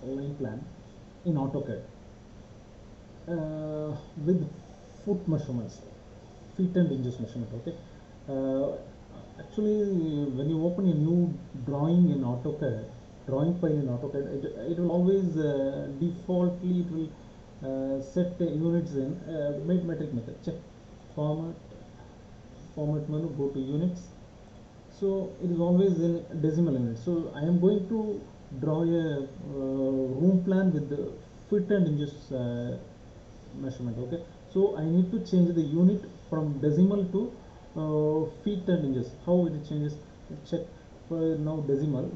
line plan in AutoCAD with foot measurements, feet and inches measurement. Okay, actually, when you open a new drawing in AutoCAD, drawing file in AutoCAD, it will always defaultly it will set the units in metric method. Check format menu, go to units. So it is always in decimal units. So I am going to draw a room plan with the feet and inches measurement. Okay, so I need to change the unit from decimal to feet and inches. How it changes? Check for now decimal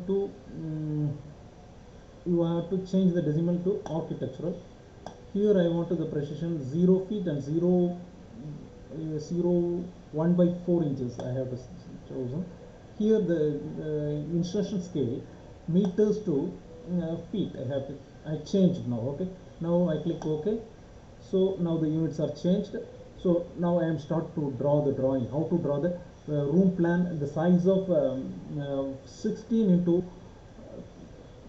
to you have to change the decimal to architectural. Here I want to the precision 0 feet and 1 by 4 inches I have chosen. Here the instruction scale meters to feet I changed now. Okay, now I click OK. So now the units are changed. So now I am start to draw the drawing. How to draw the room plan, the size of 16 into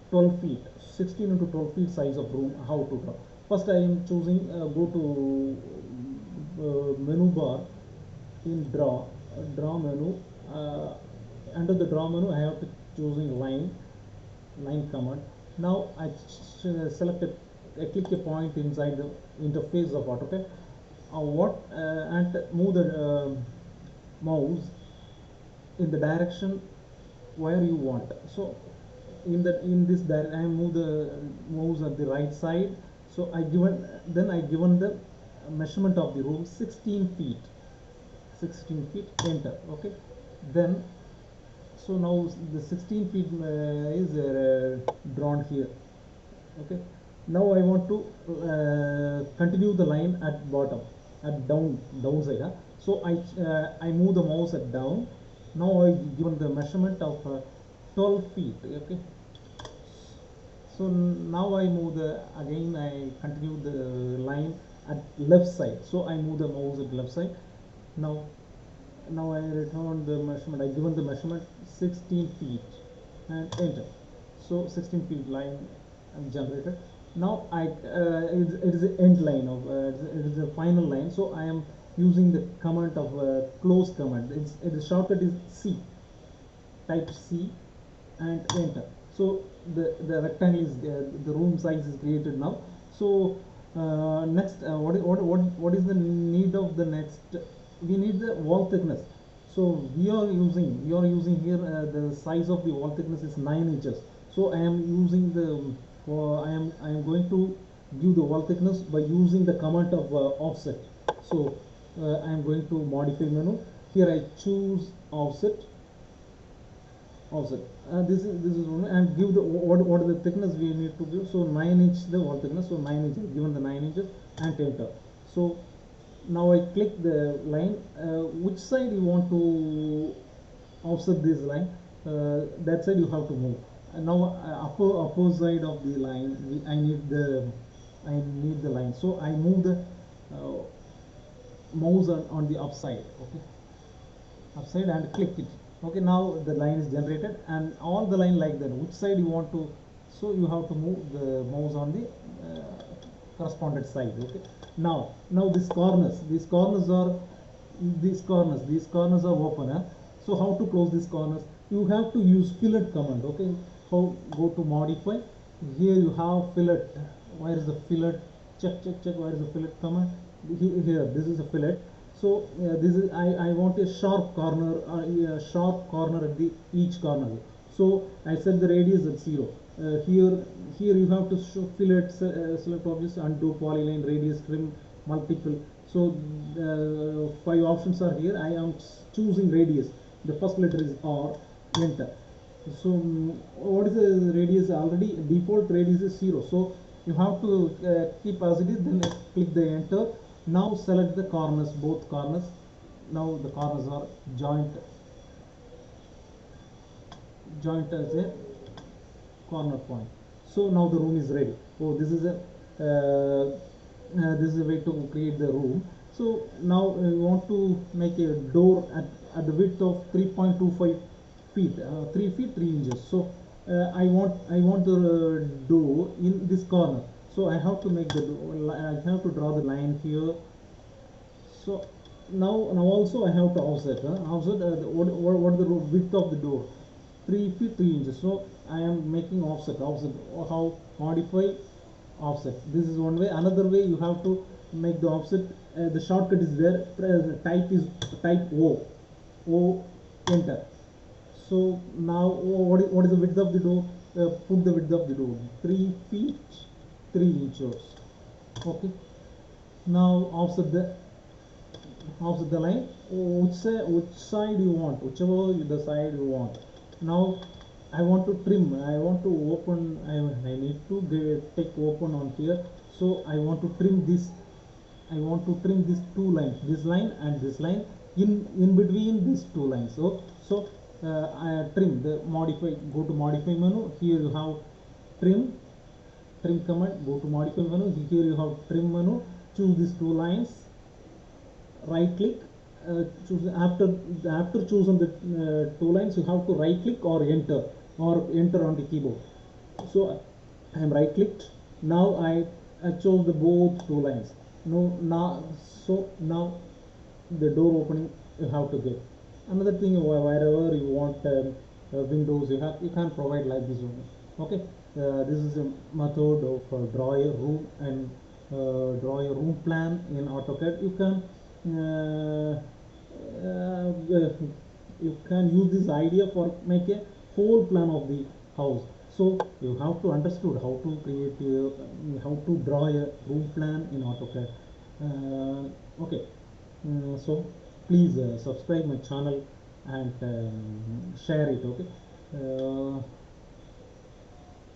12 feet, 16 into 12 feet size of room. How to draw? First I am choosing go to menu bar in draw menu. Under the draw menu I have to choosing line command. Now I I click a point inside the interface of AutoCAD. And move the mouse in the direction where you want. So in this direction I move the mouse at the right side. So I given the measurement of the room 16 feet. Enter. Okay, then so now the 16 feet is drawn here. Okay, now I want to continue the line at bottom, at downside. So I move the mouse at down. Now I given the measurement of 12 feet. Okay, so now I move again I continue the line at left side. So I move the mouse at left side. Now I return the measurement. I given the measurement 16 feet and enter. So 16 feet line generated. Now it is the end line of it is the final line. So I am using the command of close command. Its shortcut is C. Type C and enter. So the rectangle is the room size is created now. So next what is the need of the next? We need the wall thickness. So we are using here the size of the wall thickness is 9 inches. So I am using the I am going to give the wall thickness by using the command of offset. So I am going to modify menu. Here I choose offset. This is one, and give the what the thickness we need to give. So 9 inch the wall thickness. So 9 inches, given the 9 inches and enter. So now I click the line. Which side you want to offset this line? That side you have to move. Now upper side of the line I need the line. So I move the mouse on the upside. Okay, upside and click it. Okay, now the line is generated and all the line like that. Which side you want to? So you have to move the mouse on the correspondent side. Okay, now these corners are open. So how to close these corners? You have to use fillet command. Okay, so go to modify. Here you have fillet. Where is the fillet? Check where is the fillet command? Here this is a fillet. So this is I want a sharp corner at the each corner. So I set the radius at 0. Here you have to show fillet, select objects, undo, polyline, radius, trim, multiple. So 5 options are here. I am choosing radius. The first letter is R. Enter. So what is the radius? Already default radius is 0. So you have to keep as it is. Then click the enter. Now select the corners, both corners. Now the corners are joint as a corner point. So now the room is ready. Oh, this is a way to create the room. So now we want to make a door at the width of 3.25 feet, 3 feet 3 inches. So I want the door in this corner, so I have to make the I have to draw the line here. So now also I have to offset. Offset what is the width of the door? 3 feet 3 inches. So I am making offset. Offset. How modify offset? This is one way. Another way, you have to make the offset. The shortcut is there. Type O. O, enter. So now what is the width of the door? Put the width of the door 3 feet 3 inches. Okay. Now offset the line. Which side you want, whichever the side you want. Now I want to trim. I want to open. I need to take open on here. So I want to trim this. I want to trim these two lines, this line and this line, in between these two lines. So I trim the modify. Go to modify menu. Here you have trim command. Go to modify menu. Here you have trim menu. Choose these two lines. Right click. Choose after choosing the two lines, you have to right click or enter on the keyboard. So I am right clicked. Now I chose the both two lines. Now the door opening you have to get. Another thing, wherever you want windows, you can provide like this one. Okay. This is a method of draw a room and draw a room plan in AutoCAD. You can use this idea for make a whole plan of the house. So you have to understood how to create how to draw a room plan in AutoCAD. Okay. So please subscribe my channel and share it. Okay.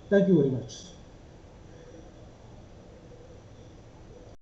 Thank you very much.